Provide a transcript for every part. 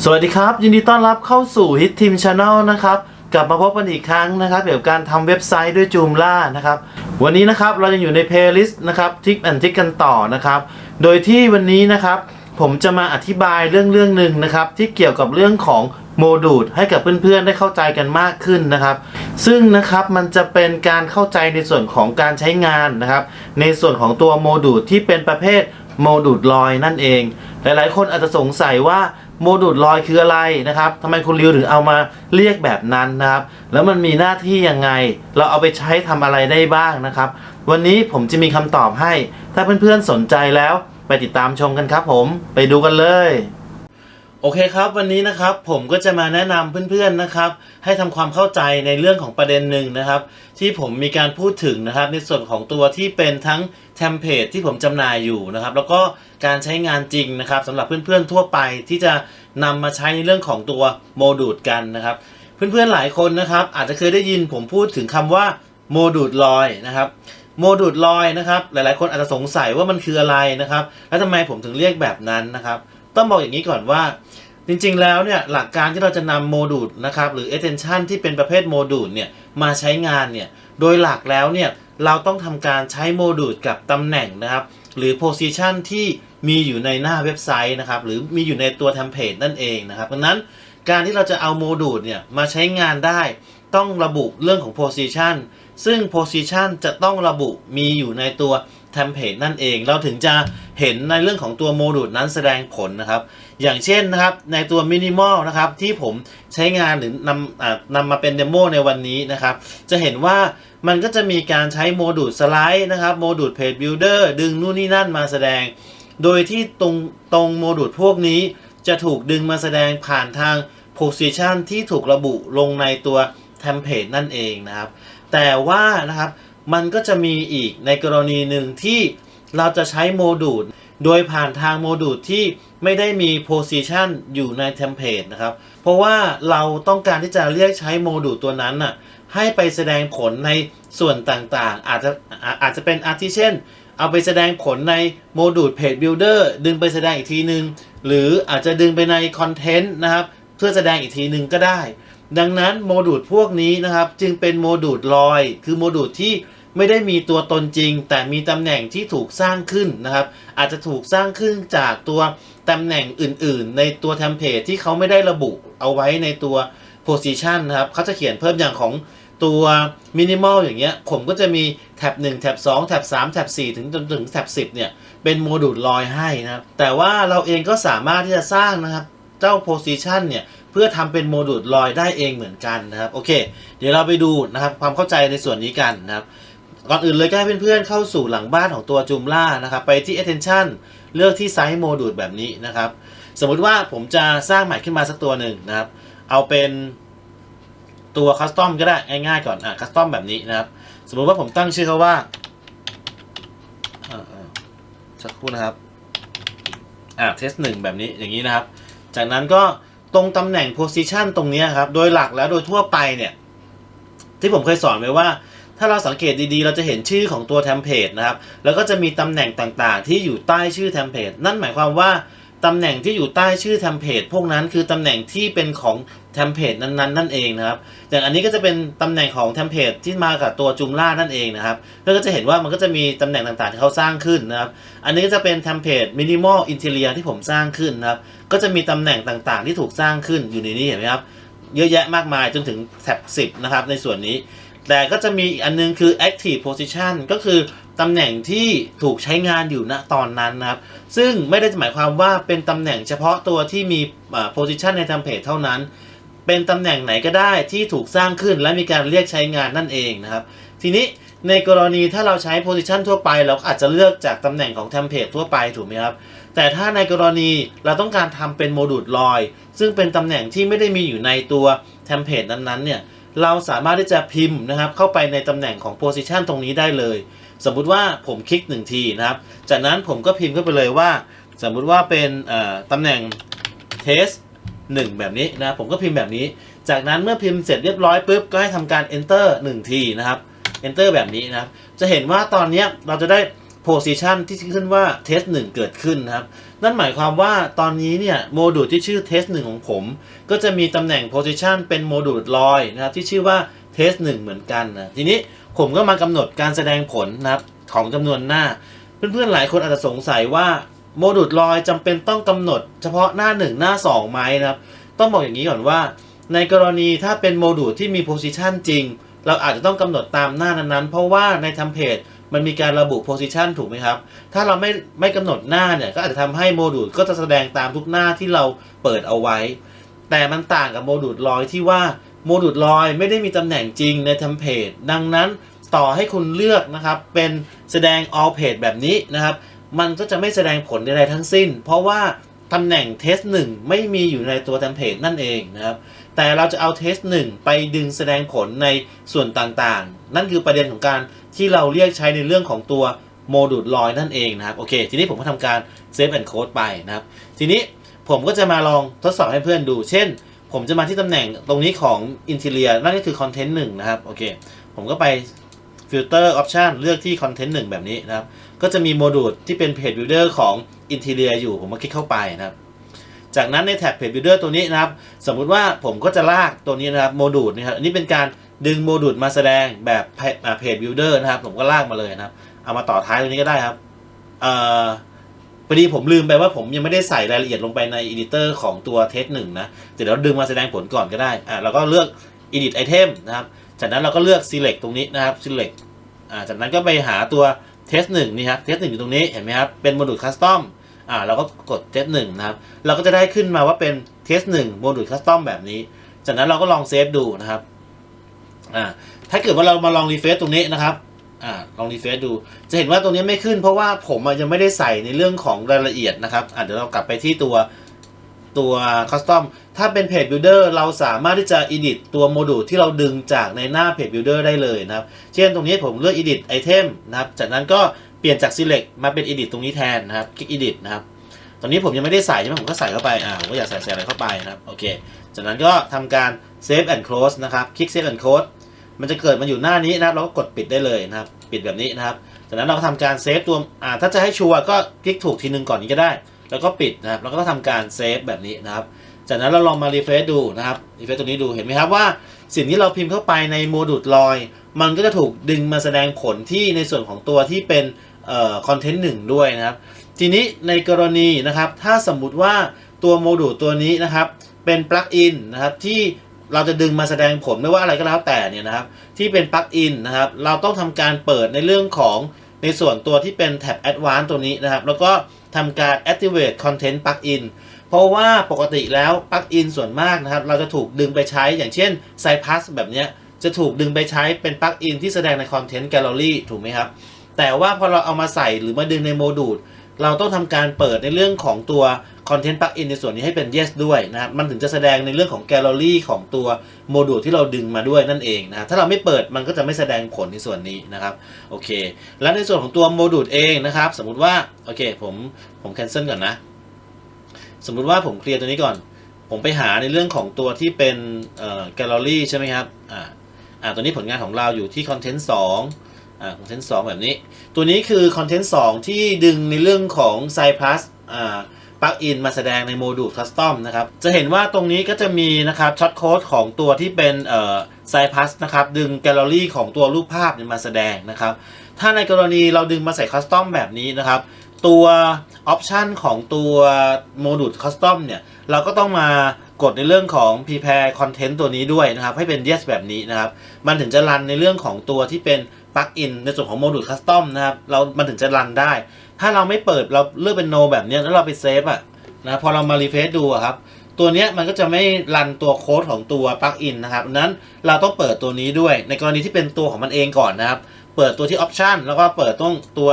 สวัสดีครับยินดีต้อนรับเข้าสู่ Hit Team Channel นะครับกลับมาพบกันอีกครั้งนะครับเกี่ยวกับการทำเว็บไซต์ด้วย Joomla นะครับวันนี้นะครับเราจะอยู่ในเพลย์ลิสต์นะครับทิกแอนทิกกันต่อนะครับโดยที่วันนี้นะครับผมจะมาอธิบายเรื่องหนึ่งนะครับที่เกี่ยวกับเรื่องของโมดูลให้กับเพื่อนๆได้เข้าใจกันมากขึ้นนะครับซึ่งนะครับมันจะเป็นการเข้าใจในส่วนของการใช้งานนะครับในส่วนของตัวโมดูลที่เป็นประเภทโมดูลลอยนั่นเองหลายๆคนอาจจะสงสัยว่าโมดูลลอยคืออะไรนะครับทำไมคุณริวถึงเอามาเรียกแบบนั้นนะครับแล้วมันมีหน้าที่ยังไงเราเอาไปใช้ทำอะไรได้บ้างนะครับวันนี้ผมจะมีคำตอบให้ถ้าเพื่อนๆสนใจแล้วไปติดตามชมกันครับผมไปดูกันเลยโอเคครับวันนี้นะครับผมก็จะมาแนะนำเพื่อนๆนะครับให้ทำความเข้าใจในเรื่องของประเด็นหนึ่งนะครับที่ผมมีการพูดถึงนะครับในส่วนของตัวที่เป็นทั้งเทมเพลตที่ผมจำหน่ายอยู่นะครับแล้วก็การใช้งานจริงนะครับสำหรับเพื่อนๆทั่วไปที่จะนำมาใช้ในเรื่องของตัวโมดูลกันนะครับเพื่อนๆหลายคนนะครับอาจจะเคยได้ยินผมพูดถึงคำว่าโมดูลลอยนะครับโมดูลลอยนะครับหลายๆคนอาจจะสงสัยว่ามันคืออะไรนะครับแล้วทำไมผมถึงเรียกแบบนั้นนะครับต้องบอกอย่างนี้ก่อนว่าจริงๆแล้วเนี่ยหลักการที่เราจะนำโมดูลนะครับหรือ extension ที่เป็นประเภทโมดูลเนี่ยมาใช้งานเนี่ยโดยหลักแล้วเนี่ยเราต้องทำการใช้โมดูลกับตำแหน่งนะครับหรือ position ที่มีอยู่ในหน้าเว็บไซต์นะครับหรือมีอยู่ในตัวเทมเพลตนั่นเองนะครับดังนั้นการที่เราจะเอาโมดูลเนี่ยมาใช้งานได้ต้องระบุเรื่องของ position ซึ่ง position จะต้องระบุมีอยู่ในตัวเทมเพลตนั่นเองเราถึงจะเห็นในเรื่องของตัวโมดูลนั้นแสดงผลนะครับอย่างเช่นนะครับในตัวมินิมอลนะครับที่ผมใช้งานหรือนำมาเป็นเดโมในวันนี้นะครับจะเห็นว่ามันก็จะมีการใช้โมดูลสไลด์นะครับโมดูลเพจบิลดเออร์ดึงนู่นนี่นั่นมาแสดงโดยที่ตรงโมดูลพวกนี้จะถูกดึงมาแสดงผ่านทาง position ที่ถูกระบุลงในตัวเทมเพลตนั่นเองนะครับแต่ว่านะครับมันก็จะมีอีกในกรณีหนึ่งที่เราจะใช้โมดูลโดยผ่านทางโมดูลที่ไม่ได้มี position อยู่ในเทมเพลตนะครับเพราะว่าเราต้องการที่จะเรียกใช้โมดูลตัวนั้นน่ะให้ไปแสดงผลในส่วนต่างๆอาจจะเป็นอาทิเช่นเอาไปแสดงผลในโมดูลเพจบิลดเออร์ดึงไปแสดงอีกทีนึงหรืออาจจะดึงไปในคอนเทนต์นะครับเพื่อแสดงอีกทีนึงก็ได้ดังนั้นโมดูลพวกนี้นะครับจึงเป็นโมดูลลอยคือโมดูลที่ไม่ได้มีตัวตนจริงแต่มีตำแหน่งที่ถูกสร้างขึ้นนะครับอาจจะถูกสร้างขึ้นจากตัวตำแหน่งอื่นๆในตัวเทมเพลตที่เขาไม่ได้ระบุเอาไว้ในตัว position นะครับเขาจะเขียนเพิ่มอย่างของตัวมินิมอลอย่างเงี้ยผมก็จะมีแท็บ1แท็บ2แท็บ3แท็บ4ถึงจนถึงแท็บ10เนี่ยเป็นโมดูลลอยให้นะครับแต่ว่าเราเองก็สามารถที่จะสร้างนะครับเจ้า position เนี่ยเพื่อทำเป็นโมดูลลอยได้เองเหมือนกันนะครับโอเคเดี๋ยวเราไปดูนะครับความเข้าใจในส่วนนี้กันนะครับก่อนอื่นเลยก็ให้เพื่อนๆเข้าสู่หลังบ้านของตัว Joomla นะครับไปที่ extension เลือกที่ไซส์โมดูลแบบนี้นะครับสมมุติว่าผมจะสร้างใหม่ขึ้นมาสักตัวหนึ่งนะครับเอาเป็นตัวคัสตอมก็ได้ง่ายๆก่อนคัสตอมแบบนี้นะครับสมมุติว่าผมตั้งชื่อเขาว่าสักครู่นะครับเทส1แบบนี้อย่างนี้นะครับจากนั้นก็ตรงตำแหน่ง position ตรงนี้ครับโดยหลักแล้วโดยทั่วไปเนี่ยที่ผมเคยสอนไว้ว่าถ้าเราสังเกตดีๆเราจะเห็นชื่อของตัวเทมเพลตนะครับแล้วก็จะมีตำแหน่งต่างๆที่อยู่ใต้ชื่อเทมเพลตนั่นหมายความว่าตำแหน่งที่อยู่ใต้ชื่อเทมเพลตพวกนั้นคือตำแหน่งที่เป็นของเทมเพลตนั้นๆนั่นเองนะครับอย่างอันนี้ก็จะเป็นตำแหน่งของเทมเพลตที่มากับตัว Joomla นั่นเองนะครับแล้วก็จะเห็นว่ามันก็จะมีตำแหน่งต่างๆที่เขาสร้างขึ้นนะครับอันนี้ก็จะเป็นเทมเพลต minimal interior ที่ผมสร้างขึ้นนะครับก็จะมีตำแหน่งต่างๆที่ถูกสร้างขึ้นอยู่ในนี้เห็นไหมครับเยอะแยะมากมายจนถึงแท็บ10นะครับในส่วนนี้แต่ก็จะมีอีกอันนึงคือ active position ก็คือตำแหน่งที่ถูกใช้งานอยู่ณตอนนั้นนะครับซึ่งไม่ได้หมายความว่าเป็นตำแหน่งเฉพาะตัวที่มีposition ในเทมเพลตเท่านั้นเป็นตำแหน่งไหนก็ได้ที่ถูกสร้างขึ้นและมีการเรียกใช้งานนั่นเองนะครับทีนี้ในกรณีถ้าเราใช้ position ทั่วไปเราอาจจะเลือกจากตำแหน่งของเทมเพลตทั่วไปถูกไหมครับแต่ถ้าในกรณีเราต้องการทำเป็นโมดูลลอยซึ่งเป็นตำแหน่งที่ไม่ได้มีอยู่ในตัวเทมเพลตนั้นๆเนี่ยเราสามารถที่จะพิมพ์นะครับเข้าไปในตำแหน่งของ position ตรงนี้ได้เลยสมมุติว่าผมคลิก1ทีนะครับจากนั้นผมก็พิมพ์เข้าไปเลยว่าสมมุติว่าเป็นตำแหน่ง test 1แบบนี้นะผมก็พิมพ์แบบนี้จากนั้นเมื่อพิมพ์เสร็จเรียบร้อยปุ๊บก็ให้ทำการ enter 1ทีนะครับ enter แบบนี้นะครับจะเห็นว่าตอนนี้เราจะได้ position ที่ขึ้นว่า test 1เกิดขึ้นนะครับ นั่นหมายความว่าตอนนี้เนี่ยโมดูลที่ชื่อ test 1ของผมก็จะมีตำแหน่ง position เป็นโมดูลลอยนะครับที่ชื่อว่า test 1เหมือนกันนะทีนี้ผมก็มากำหนดการแสดงผลนะครับของจำนวนหน้าเพื่อนๆหลายคนอาจจะสงสัยว่าโมดูลลอยจำเป็นต้องกำหนดเฉพาะหน้า1หน้า2ไหมนะครับต้องบอกอย่างนี้ก่อนว่าในกรณีถ้าเป็นโมดูลที่มี position จริงเราอาจจะต้องกำหนดตามหน้านั้นๆเพราะว่าในเทมเพลตมันมีการระบุ position ถูกไหมครับถ้าเราไม่กำหนดหน้าเนี่ยก็อาจจะทำให้โมดูลก็จะแสดงตามทุกหน้าที่เราเปิดเอาไว้แต่มันต่างกับโมดูลลอยที่ว่าโมดูลลอยไม่ได้มีตำแหน่งจริงในเทมเพลตดังนั้นต่อให้คุณเลือกนะครับเป็นแสดง all page แบบนี้นะครับมันก็จะไม่แสดงผลใดๆทั้งสิ้นเพราะว่าตำแหน่ง test 1ไม่มีอยู่ในตัวเทมเพลตนั่นเองนะครับแต่เราจะเอา test 1ไปดึงแสดงผลในส่วนต่างๆนั่นคือประเด็นของการที่เราเรียกใช้ในเรื่องของตัวโมดูลลอยนั่นเองนะครับโอเคทีนี้ผมก็ทำการ save and code ไปนะครับทีนี้ผมก็จะมาลองทดสอบให้เพื่อนดูเช่นผมจะมาที่ตำแหน่งตรงนี้ของ interior นั่นก็คือ content 1นะครับโอเคผมก็ไป filter option เลือกที่ content 1แบบนี้นะครับก็จะมีโมดูลที่เป็น page builder ของ interior อยู่ผมมาคลิกเข้าไปนะครับจากนั้นในแท็บ page builder ตัวนี้นะครับสมมุติว่าผมก็จะลากตัวนี้นะครับโมดูลนะครับอันนี้เป็นการดึงโมดูลมาแสดงแบบ page builder นะครับผมก็ลากมาเลยนะครับเอามาต่อท้ายตรงนี้ก็ได้ครับพอดีผมลืมไปว่าผมยังไม่ได้ใส่รายละเอียดลงไปใน editor ของตัว test 1นะแต่เดี๋ยวดึงมาแสดงผลก่อนก็ได้เราก็เลือก edit item นะครับจากนั้นเราก็เลือก select ตรงนี้นะครับ select จากนั้นก็ไปหาตัว test 1นี่ครับ test 1อยู่ตรงนี้เห็นไหมครับเป็นโมดูล customเราก็กด test 1นะครับเราก็จะได้ขึ้นมาว่าเป็น test 1โมดูล custom แบบนี้จากนั้นเราก็ลองเซฟดูนะครับถ้าเกิดว่าเรามาลองรีเฟรชตรงนี้นะครับลองรีเฟรชดูจะเห็นว่าตรงนี้ไม่ขึ้นเพราะว่าผมยังไม่ได้ใส่ในเรื่องของรายละเอียดนะครับเดี๋ยวเรากลับไปที่ตัว custom ถ้าเป็น page builder เราสามารถที่จะ edit ตัวโมดูลที่เราดึงจากในหน้า page builder ได้เลยนะครับเช่นตรงนี้ผมเลือก edit item นะครับจากนั้นก็เปลี่ยนจาก select มาเป็น edit ตรงนี้แทนนะครับคลิก edit นะครับตอนนี้ผมยังไม่ได้ใส่ใช่ไหมผมก็ใส่เข้าไปผมก็อยากใส่อะไรเข้าไปนะครับโอเคจากนั้นก็ทำการ save and close นะครับคลิก save and close มันจะเกิดมาอยู่หน้านี้นะครับเราก็กดปิดได้เลยนะครับปิดแบบนี้นะครับจากนั้นเราก็ทำการเซฟตัวถ้าจะให้ชัวร์ก็คลิกถูกทีนึงก่อนนี้ก็ได้แล้วก็ปิดนะครับแล้วก็ทำการเซฟแบบนี้นะครับจากนั้นเราลองมารีเฟรชดูนะครับรีเฟรชตัวนี้ดูเห็นไหมครับว่าสิ่งที่เราพิมพ์เข้าไปในโมดูลลอยมันก็จะถูกดึงมาแสดงผลที่ในส่วนของตัวที่เป็นคอนเทนต์1ด้วยนะครับทีนี้ในกรณีนะครับถ้าสมมุติว่าตัวโมดูลตัวนี้นะครับเป็นปลั๊กอินนะครับที่เราจะดึงมาแสดงผลไม่ว่าอะไรก็แล้วแต่เนี่ยนะครับที่เป็นปลั๊กอินนะครับเราต้องทำการเปิดในเรื่องของในส่วนตัวที่เป็นแท็บ Advanced ตัวนี้นะครับแล้วก็ทำการ activate content plugin เพราะว่าปกติแล้ว plugin ส่วนมากนะครับเราจะถูกดึงไปใช้อย่างเช่น Cypress แบบนี้จะถูกดึงไปใช้เป็น plugin ที่แสดงใน content gallery ถูกไหมครับแต่ว่าพอเราเอามาใส่หรือมาดึงในโมดูลเราต้องทำการเปิดในเรื่องของตัว content plugin ในส่วนนี้ให้เป็น yes ด้วยนะครับมันถึงจะแสดงในเรื่องของ gallery ของตัวโมดูลที่เราดึงมาด้วยนั่นเองนะถ้าเราไม่เปิดมันก็จะไม่แสดงผลในส่วนนี้นะครับโอเคแล้วในส่วนของตัวโมดูลเองนะครับสมมุติว่าโอเคผม cancel ก่อนนะสมมุติว่าผมเคลียร์ตัวนี้ก่อนผมไปหาในเรื่องของตัวที่เป็นgallery ใช่ไหมครับตัวนี้ผลงานของเราอยู่ที่ content 2content 2แบบนี้ตัวนี้คือ content 2ที่ดึงในเรื่องของ Cypress plugin มาแสดงในโมดูล custom นะครับจะเห็นว่าตรงนี้ก็จะมีนะครับช็อตโค้ดของตัวที่เป็นCypress นะครับดึงแกลเลอรี่ของตัวรูปภาพมาแสดงนะครับถ้าในกรณีเราดึงมาใส่ custom แบบนี้นะครับตัวออปชันของตัวโมดูล custom เนี่ยเราก็ต้องมากดในเรื่องของ prepare content ตัวนี้ด้วยนะครับให้เป็น yes แบบนี้นะครับมันถึงจะรันในเรื่องของตัวที่เป็นปลั๊กอินในส่วนของโมดูลคัสตอมนะครับมันถึงจะรันได้ถ้าเราไม่เปิดเราเลือกเป็น no แบบนี้แล้วเราไปเซฟนะพอเรามารีเฟรชดูครับตัวนี้มันก็จะไม่รันตัวโค้ดของตัวปลั๊กอินนะครับดังนั้นเราต้องเปิดตัวนี้ด้วยในกรณีที่เป็นตัวของมันเองก่อนนะครับเปิดตัวที่ option แล้วก็เปิดตัว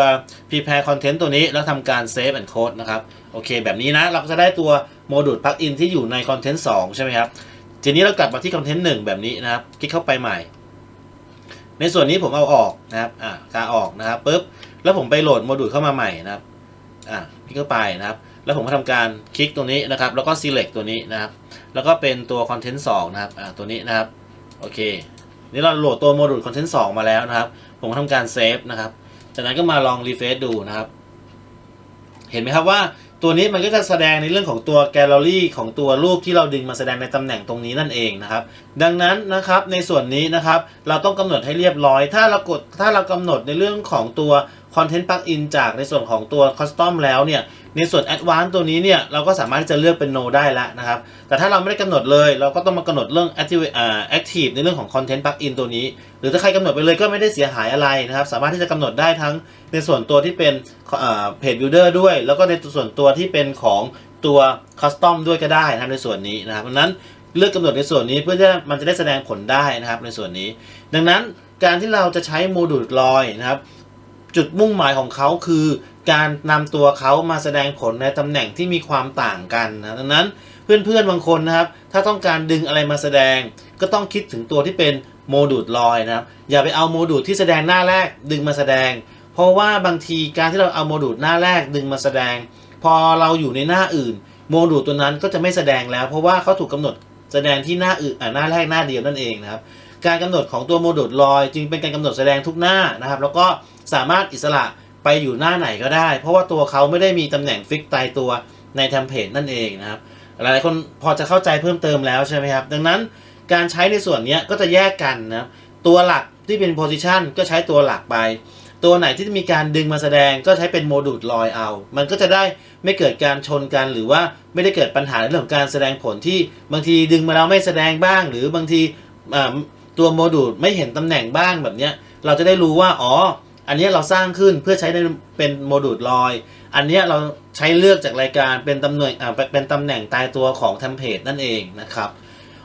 prepare content ตัวนี้แล้วทำการ save and code นะครับโอเคแบบนี้นะเราก็จะได้ตัวโมดูลปลั๊กอินที่อยู่ใน content 2ใช่ไหมครับทีนี้เรากลับมาที่ content 1แบบนี้นะครับคลิกเข้าไปใหม่ในส่วนนี้ผมเอาออกนะครับการออกนะครับปุ๊บแล้วผมไปโหลดโมดูลเข้ามาใหม่นะครับคลิกเข้าไปนะครับแล้วผมก็ทำการคลิกตรงนี้นะครับแล้วก็ select ตัวนี้นะครับแล้วก็เป็นตัว content 2นะครับตัวนี้นะครับโอเคนี่เราโหลดตัวโมดูล content 2มาแล้วนะครับผมก็ทำการเซฟนะครับจากนั้นก็มาลอง refresh ดูนะครับเห็นไหมครับว่า ตัวนี้มันก็จะแสดงในเรื่องของตัวแกลเลอรี่ของตัวรูปที่เราดึงมาแสดงในตำแหน่งตรงนี้นั่นเองนะครับดังนั้นนะครับในส่วนนี้นะครับเราต้องกำหนดให้เรียบร้อยถ้าเรากำหนดในเรื่องของตัว Content Plugin จากในส่วนของตัว Custom แล้วเนี่ยในส่วน Advanced ตัวนี้เนี่ยเราก็สามารถที่จะเลือกเป็น No ได้แล้วนะครับแต่ถ้าเราไม่ได้กำหนดเลยเราก็ต้องมากำหนดเรื่อง Active ในเรื่องของ Content Plugin ตัวนี้หรือถ้าใครกำหนดไปเลยก็ไม่ได้เสียหายอะไรนะครับสามารถที่จะกำหนดได้ทั้งในส่วนตัวที่เป็นPage Builder ด้วยแล้วก็ในส่วนตัวที่เป็นของตัว Custom ด้วยก็ได้นะครับในส่วนนี้นะครับดังนั้นเลือกกำหนดในส่วนนี้เพื่อที่มันจะได้แสดงผลได้นะครับในส่วนนี้ดังนั้นการที่เราจะใช้โมดูลลอยนะครับจุดมุ่งหมายของเขาคือการนำตัวเขามาแสดงผลในตำแหน่งที่มีความต่างกันนะดังนั้นเพื่อนๆบางคนนะครับถ้าต้องการดึงอะไรมาแสดงก็ต้องคิดถึงตัวที่เป็นโมดูลลอยนะครับอย่าไปเอาโมดูลที่แสดงหน้าแรกดึงมาแสดงเพราะว่าบางทีการที่เราเอาโมดูลหน้าแรกดึงมาแสดงพอเราอยู่ในหน้าอื่นโมดูลตัวนั้นก็จะไม่แสดงแล้วเพราะว่าเขาถูกกำหนดแสดงที่หน้าอื่นหน้าแรกหน้าเดียวนั่นเองนะครับการกำหนดของตัวโมดูลลอยจึงเป็นการกำหนดแสดงทุกหน้านะครับแล้วก็สามารถอิสระไปอยู่หน้าไหนก็ได้เพราะว่าตัวเขาไม่ได้มีตำแหน่งฟิกตายตัวในเทมเพลตนั่นเองนะครับหลายคนพอจะเข้าใจเพิ่มเติมแล้วใช่ไหมครับดังนั้นการใช้ในส่วนนี้ก็จะแยกกันนะตัวหลักที่เป็นโพซิชันก็ใช้ตัวหลักไปตัวไหนที่มีการดึงมาแสดงก็ใช้เป็นโมดูลลอยเอามันก็จะได้ไม่เกิดการชนกันหรือว่าไม่ได้เกิดปัญหาในเรื่องของการแสดงผลที่บางทีดึงมาแล้วไม่แสดงบ้างหรือบางทีตัวโมดูลไม่เห็นตำแหน่งบ้างแบบนี้เราจะได้รู้ว่าอ๋ออันนี้เราสร้างขึ้นเพื่อใช้เป็นโมดูลลอยอันนี้เราใช้เลือกจากรายการเป็นตำแหน่งตายตัวของเทมเพลตนั่นเองนะครับ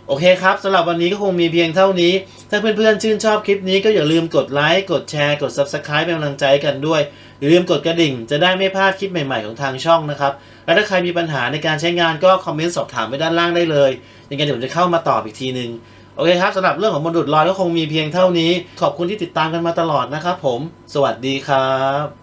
โอเคครับสำหรับวันนี้ก็คงมีเพียงเท่านี้ถ้าเพื่อนๆชื่นชอบคลิปนี้ก็อย่าลืมกดไลค์กดแชร์กด Subscribe เป็นกำลังใจกันด้วยอย่าลืมกดกระดิ่งจะได้ไม่พลาดคลิปใหม่ๆของทางช่องนะครับและถ้าใครมีปัญหาในการใช้งานก็คอมเมนต์สอบถามไว้ด้านล่างได้เลยยังไงเดี๋ยวผมจะเข้ามาตอบอีกทีนึงโอเคครับสำหรับเรื่องของโมดูลลอยก็คงมีเพียงเท่านี้ขอบคุณที่ติดตามกันมาตลอดนะครับผมสวัสดีครับ